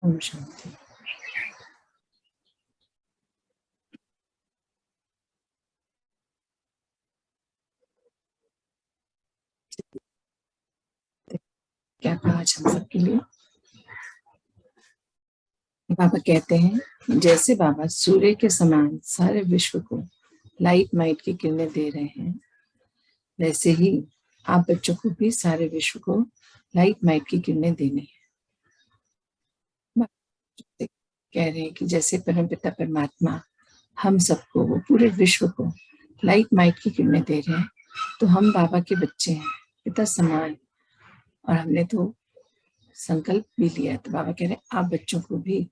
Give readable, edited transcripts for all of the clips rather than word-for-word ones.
ओम शांति। क्या कहा आज हम सबके लिए? बाबा कहते हैं जैसे बाबा सूर्य के समान सारे विश्व को लाइट माइट की किरणें दे रहे हैं, वैसे ही आप बच्चों को भी सारे विश्व को लाइट माइट की किरणें देनी है। कह रहे हैं कि जैसे परमपिता परमात्मा हम सबको, वो पूरे विश्व को लाइट माइट की किरणें दे रहे हैं, तो हम बाबा के बच्चे हैं, पिता समान, और हमने तो संकल्प भी लिया है। तो बाबा कह रहे हैं आप बच्चों को भी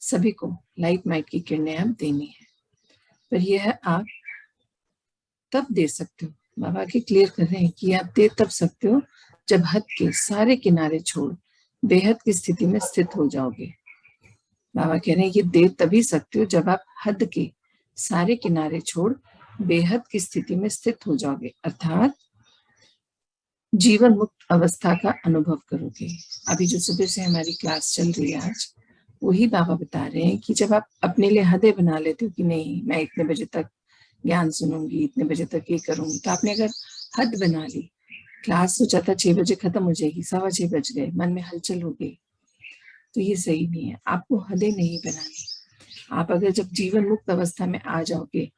सभी को लाइट माइट की किरणें आप देनी है, पर यह आप तब दे सकते हो। बाबा के क्लियर कर रहे हैं कि आप दे तब सकते हो जब हद के सारे किनारे छोड़ बेहद की स्थिति में स्थित हो जाओगे। बाबा कह रहे हैं ये दे तभी सकते हो जब आप हद के सारे किनारे छोड़ बेहद की स्थिति में स्थित हो जाओगे, अर्थात जीवन मुक्त अवस्था का अनुभव करोगे। अभी जो सुबह से हमारी क्लास चल रही है आज, वही बाबा बता रहे हैं कि जब आप अपने लिए हदें बना लेते हो कि नहीं मैं इतने बजे तक ज्ञान सुनूंगी, इतने बजे तक ये करूंगी, तो आपने अगर हद बना ली, क्लास सोचा था 6 बजे खत्म हो जाएगी, 6:15 बज गए, मन में हलचल हो गई, तो ये सही नहीं है। आपको हदें नहीं बनानी। आप अगर जब जीवन मुक्त अवस्था में आ जाओगे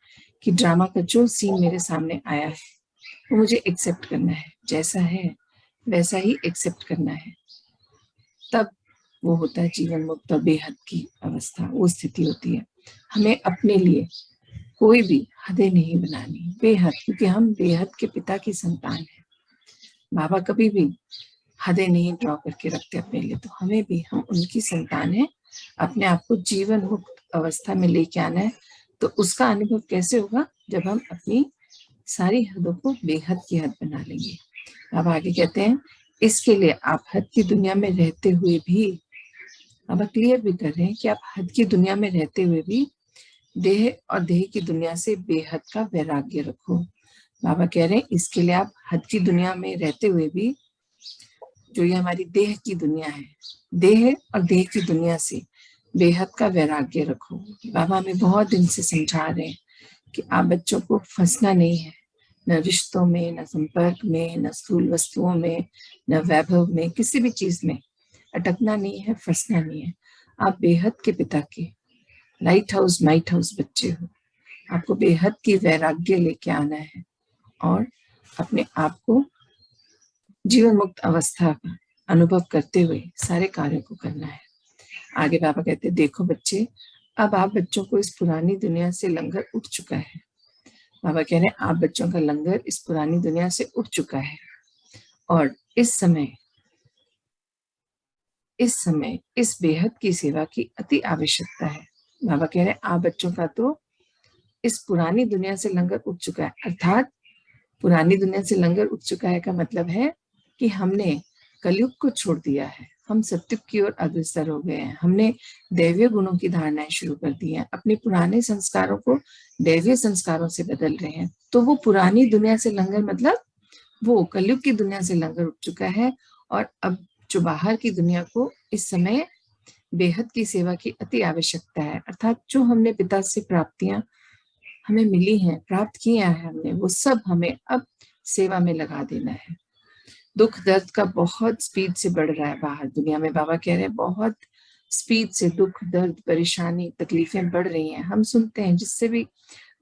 कि ड्रामा का जो सीन मेरे सामने आया है वो मुझे एक्सेप्ट करना है, जैसा है वैसा ही एक्सेप्ट करना है, तब वो होता है जीवन मुक्त और बेहद की अवस्था, वो स्थिति होती है। हमें अपने लिए कोई भी हदें नहीं बनानी, बेहद, क्योंकि हम बेहद के पिता की संतान हैं। बाबा कभी भी हदें नहीं ड्रॉ करके रखते अपने लिए, तो हमें भी, हम उनकी संतान हैं, अपने आप को जीवन मुक्त अवस्था में लेके आना है। तो उसका अनुभव कैसे होगा? जब हम अपनी सारी हदों को बेहद की हद बना लेंगे। अब आगे कहते हैं इसके लिए आप हद की दुनिया में रहते हुए भी, अब क्लियर भी कर रहे हैं कि आप हद की दुनिया में रहते हुए भी देह और देह की दुनिया से बेहद का वैराग्य रखो। बाबा कह रहे हैं इसके लिए आप हद की दुनिया में रहते हुए भी, जो ये हमारी देह की दुनिया है, देह और देह की दुनिया से बेहद का वैराग्य रखो। बाबा हमें बहुत दिन से समझा रहे हैं कि आप बच्चों को फंसना नहीं है, न रिश्तों में, न संपर्क में, न स्थूल वस्तुओं में, न वैभव में, किसी भी चीज में अटकना नहीं है, फंसना नहीं है। आप बेहद के पिता के लाइट हाउस माइट हाउस बच्चे हो। आपको बेहद की वैराग्य लेके आना है और अपने आप को जीवन मुक्त अवस्था का अनुभव करते हुए सारे कार्यों को करना है। आगे बाबा कहते हैं देखो बच्चे, अब आप बच्चों को इस पुरानी दुनिया से लंगर उठ चुका है। बाबा कह रहे हैं आप बच्चों का लंगर इस पुरानी दुनिया से उठ चुका है और इस समय इस बेहद की सेवा की अति आवश्यकता है। बाबा कह रहे हैं आप बच्चों का तो इस पुरानी दुनिया से लंगर उठ चुका है, अर्थात पुरानी दुनिया से लंगर उठ चुका है का मतलब है कि हमने कलयुग को छोड़ दिया है, हम सत्युग की ओर अग्रसर हो गए हैं, हमने दैवीय गुणों की धारणाएं शुरू कर दी हैं, अपने पुराने संस्कारों को दैवीय संस्कारों से बदल रहे हैं। तो वो पुरानी दुनिया से लंगर मतलब वो कलयुग की दुनिया से लंगर उठ चुका है और अब जो बाहर की दुनिया को इस समय बेहद की सेवा की अति आवश्यकता है, अर्थात जो हमने पिता से प्राप्तियां हमें मिली हैं, प्राप्त किया है हमने, वो सब हमें अब सेवा में लगा देना है। दुख दर्द का बहुत स्पीड से बढ़ रहा है बाहर दुनिया में। बाबा कह रहे हैं बहुत स्पीड से दुख दर्द परेशानी तकलीफें बढ़ रही हैं। हम सुनते हैं, जिससे भी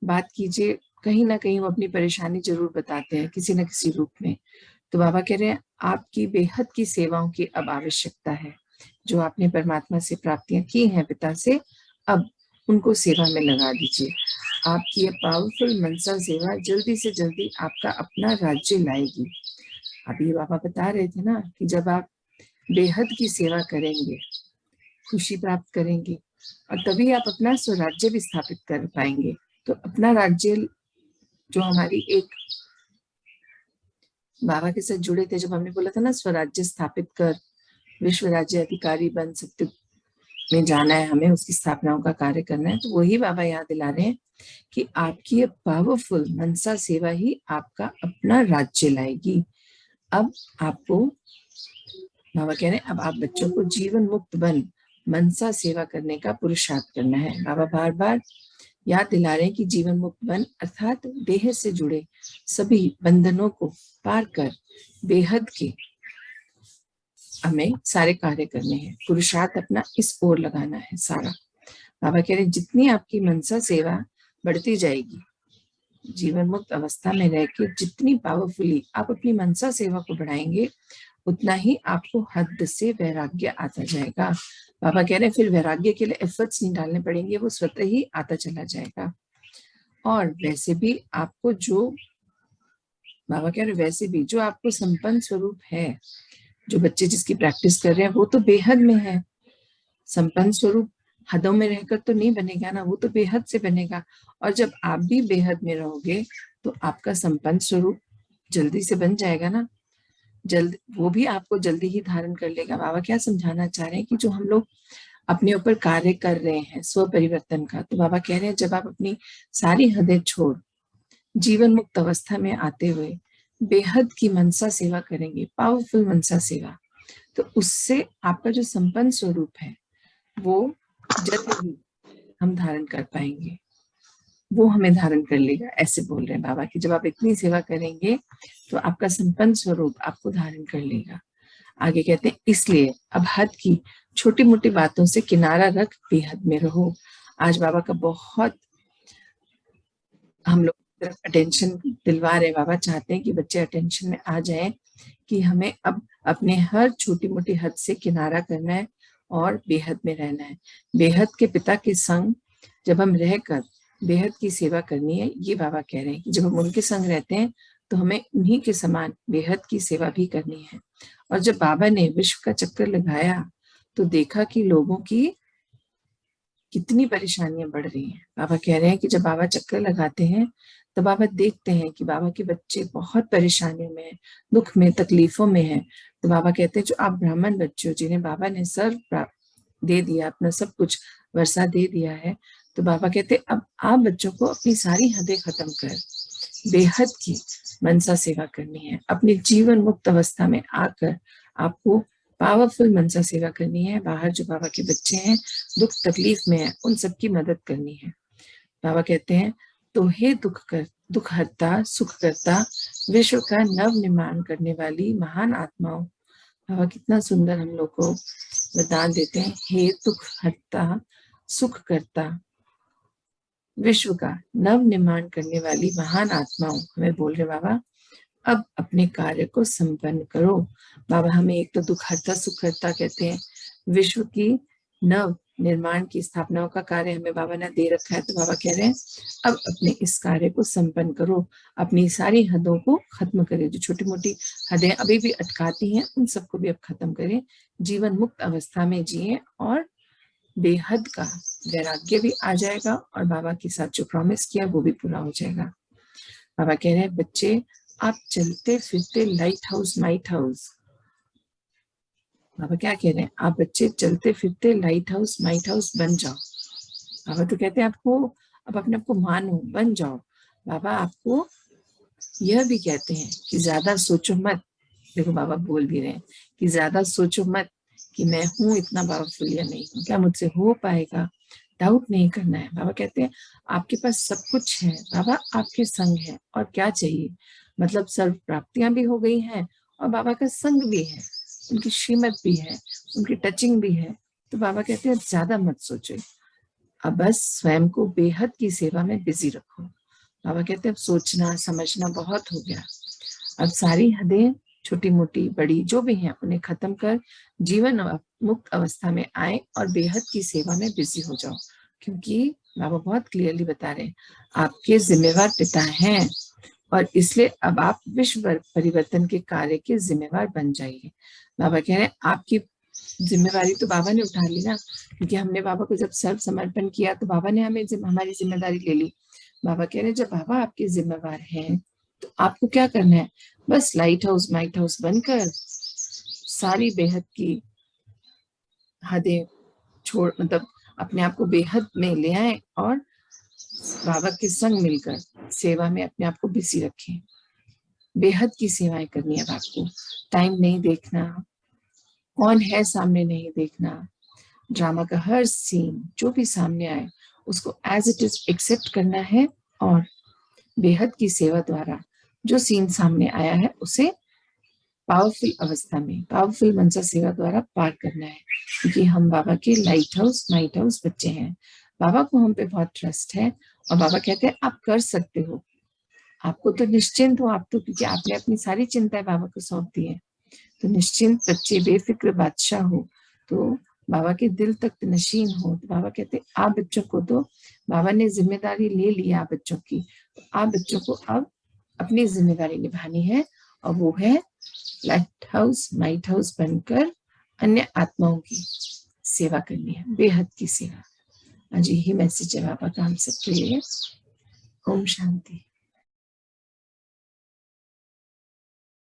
बात कीजिए कहीं ना कहीं वो अपनी परेशानी जरूर बताते हैं किसी न किसी रूप में। तो बाबा कह रहे हैं आपकी बेहद की सेवाओं की अब आवश्यकता है। जो आपने परमात्मा से प्राप्तियां की हैं पिता से, अब उनको सेवा में लगा दीजिए। आपकी ये पावरफुल मनसा सेवा जल्दी से जल्दी आपका अपना राज्य लाएगी। अभी बाबा बता रहे थे ना कि जब आप बेहद की सेवा करेंगे, खुशी प्राप्त करेंगे, और तभी आप अपना स्वराज्य भी स्थापित कर पाएंगे। तो अपना राज्य जो हमारी एक बाबा के साथ जुड़े थे, जब हमने बोला था ना स्वराज्य स्थापित कर विश्व राज्य अधिकारी बन सत्युग में जाना है, हमें उसकी स्थापनाओं का कार्य करना है, तो वही बाबा याद दिला रहे हैं कि आपकी ये पावरफुल मनसा सेवा ही आपका अपना राज्य लाएगी। अब आपको बाबा कह रहे हैं अब आप बच्चों को जीवन मुक्त बन मनसा सेवा करने का पुरुषार्थ करना है। बाबा बार बार याद दिला रहे हैं कि जीवन मुक्त बन अर्थात देह से जुड़े सभी बंधनों को पार कर बेहद के हमें सारे कार्य करने हैं, पुरुषार्थ अपना इस ओर लगाना है सारा। बाबा कह रहे हैं जितनी आपकी मनसा सेवा बढ़ती जाएगी, जीवन मुक्त अवस्था में रहकर जितनी पावरफुली आप अपनी मनसा सेवा को बढ़ाएंगे, उतना ही आपको हद से वैराग्य आता जाएगा। बाबा कह रहे हैं फिर वैराग्य के लिए एफर्ट्स नहीं डालने पड़ेंगे, वो स्वतः ही आता चला जाएगा। और वैसे भी आपको जो बाबा कह रहे हैं वैसे भी जो आपको संपन्न स्वरूप है, जो बच्चे जिसकी प्रैक्टिस कर रहे हैं वो तो बेहद में है। संपन्न स्वरूप हदों में रहकर तो नहीं बनेगा ना, वो तो बेहद से बनेगा। और जब आप भी बेहद में रहोगे तो आपका संपन्न स्वरूप जल्दी से बन जाएगा ना, जल्द वो भी आपको जल्दी ही धारण कर लेगा। बाबा क्या समझाना चाह रहे हैं कि जो हम लोग अपने ऊपर कार्य कर रहे हैं स्व परिवर्तन का, तो बाबा कह रहे हैं जब आप अपनी सारी हदें छोड़ जीवन मुक्त अवस्था में आते हुए बेहद की मनसा सेवा करेंगे, पावरफुल मनसा सेवा, तो उससे आपका जो संपन्न स्वरूप है वो जल्द ही हम धारण कर पाएंगे, वो हमें धारण कर लेगा। ऐसे बोल रहे हैं बाबा कि जब आप इतनी सेवा करेंगे तो आपका संपन्न स्वरूप आपको धारण कर लेगा। आगे कहते हैं इसलिए अब हद की छोटी मोटी बातों से किनारा रख बेहद में रहो। आज बाबा का बहुत हम लोग तरफ अटेंशन दिलवा रहे। बाबा चाहते हैं कि बच्चे अटेंशन में आ जाएं कि हमें अब अपने हर छोटी मोटी हद से किनारा करना है और बेहद में रहना है। बेहद के पिता के संग जब हम रहकर बेहद की सेवा करनी है, ये बाबा कह रहे हैं कि जब हम उनके संग रहते हैं तो हमें उन्हीं के समान बेहद की सेवा भी करनी है। और जब बाबा ने विश्व का चक्कर लगाया तो देखा कि लोगों की कितनी परेशानियां बढ़ रही हैं। बाबा कह रहे हैं कि जब बाबा चक्कर लगाते हैं तो बाबा देखते हैं कि बाबा के बच्चे बहुत परेशानियों में हैं, दुख में, तकलीफों में हैं। तो बाबा कहते हैं जो आप ब्राह्मण बच्चे हो जिन्हें बाबा ने सर्व दे दिया, अपना सब कुछ वर्षा दे दिया है, तो बाबा कहते हैं अब आप बच्चों को अपनी सारी हदें खत्म कर बेहद की मनसा सेवा करनी है। अपने जीवन मुक्त अवस्था में आकर आपको पावरफुल मनसा सेवा करनी है। बाहर जो बाबा के बच्चे हैं दुख तकलीफ में है, उन सबकी मदद करनी है। बाबा कहते हैं तो हे दुख हरता सुख करता विश्व का नव निर्माण करने वाली महान आत्माओं। बाबा कितना सुंदर हम लोग को वरदान देते हैं, हे दुख हरता सुख करता विश्व का नव निर्माण करने वाली महान आत्माओं। हमें बोल रहे बाबा अब अपने कार्य को संपन्न करो। बाबा हमें एक तो दुख हरता सुख करता कहते हैं, विश्व की नव निर्माण की स्थापनाओं का कार्य हमें बाबा ने दे रखा है। तो बाबा कह रहे हैं अब अपने इस कार्य को संपन्न करो, अपनी सारी हदों को खत्म करें, जो छोटी मोटी हदें अभी भी अटकाती हैं उन सबको भी अब खत्म करें, जीवन मुक्त अवस्था में जिए और बेहद का वैराग्य भी आ जाएगा और बाबा के साथ जो प्रॉमिस किया वो भी पूरा हो जाएगा। बाबा कह रहे हैं बच्चे आप चलते फिरते लाइट हाउस माइट हाउस, बाबा क्या कह रहे हैं, आप बच्चे चलते फिरते लाइट हाउस माइट हाउस बन जाओ। बाबा तो कहते हैं आपको अब अपने आप को मानो, बन जाओ। बाबा आपको यह भी कहते हैं कि ज्यादा सोचो मत, देखो बाबा बोल भी रहे हैं कि ज्यादा सोचो मत कि मैं हूं इतना पावरफुल या नहीं हूं, क्या मुझसे हो पाएगा, डाउट नहीं करना है। बाबा कहते हैं आपके पास सब कुछ है, बाबा आपके संग है और क्या चाहिए, मतलब सर्व प्राप्तियां भी हो गई हैं और बाबा का संग भी है, उनकी श्रीमत भी है, उनकी टचिंग भी है। तो बाबा कहते हैं ज्यादा मत सोचो, अब बस स्वयं को बेहद की सेवा में बिजी रखो। बाबा कहते हैं अब सोचना समझना बहुत हो गया, अब सारी हदें छोटी मोटी बड़ी जो भी हैं उन्हें खत्म कर जीवन मुक्त अवस्था में आए और बेहद की सेवा में बिजी हो जाओ। क्योंकि बाबा बहुत क्लियरली बता रहे हैं आपके जिम्मेवार पिता हैं और इसलिए अब आप विश्व परिवर्तन के कार्य के जिम्मेवार बन जाइए। बाबा कह रहे हैं आपकी जिम्मेवारी तो बाबा ने उठा ली ना, क्योंकि हमने बाबा को जब सर्व समर्पण किया तो बाबा ने हमें हमारी जिम्मेदारी ले ली। बाबा कह रहे हैं जब बाबा आपके जिम्मेवार हैं तो आपको क्या करना है, बस लाइट हाउस माइट हाउस बनकर सारी बेहद की हदें छोड़, मतलब अपने आप को बेहद में ले आए और बाबा के संग मिलकर सेवा में अपने आप को बिजी रखें। बेहद की सेवाएं करनी है आपको, टाइम नहीं देखना, कौन है सामने नहीं देखना, ड्रामा का हर सीन जो भी सामने आए उसको एज इट इज एक्सेप्ट करना है और बेहद की सेवा द्वारा जो सीन सामने आया है उसे पावरफुल अवस्था में पावरफुल मनसा सेवा द्वारा पार करना है, क्योंकि हम बाबा के लाइट हाउस बच्चे हैं। बाबा को हम पे बहुत ट्रस्ट है और बाबा कहते हैं आप कर सकते हो, आपको तो निश्चिंत हो, आप तो क्योंकि आपने अपनी सारी चिंताएं बाबा को सौंप दी है, तो निश्चिंत बच्चे बेफिक्र बादशाह हो, तो बाबा के दिल तक नशीन हो। तो बाबा कहते आप बच्चों को, तो बाबा ने जिम्मेदारी ले ली आप बच्चों की, तो आप बच्चों को अब अपनी जिम्मेदारी निभानी है और वो है लाइट हाउस बनकर अन्य आत्माओं की सेवा करनी है, बेहद की सेवा। आज यही मैसेज है बाबा का हम सबके लिए। ओम शांति।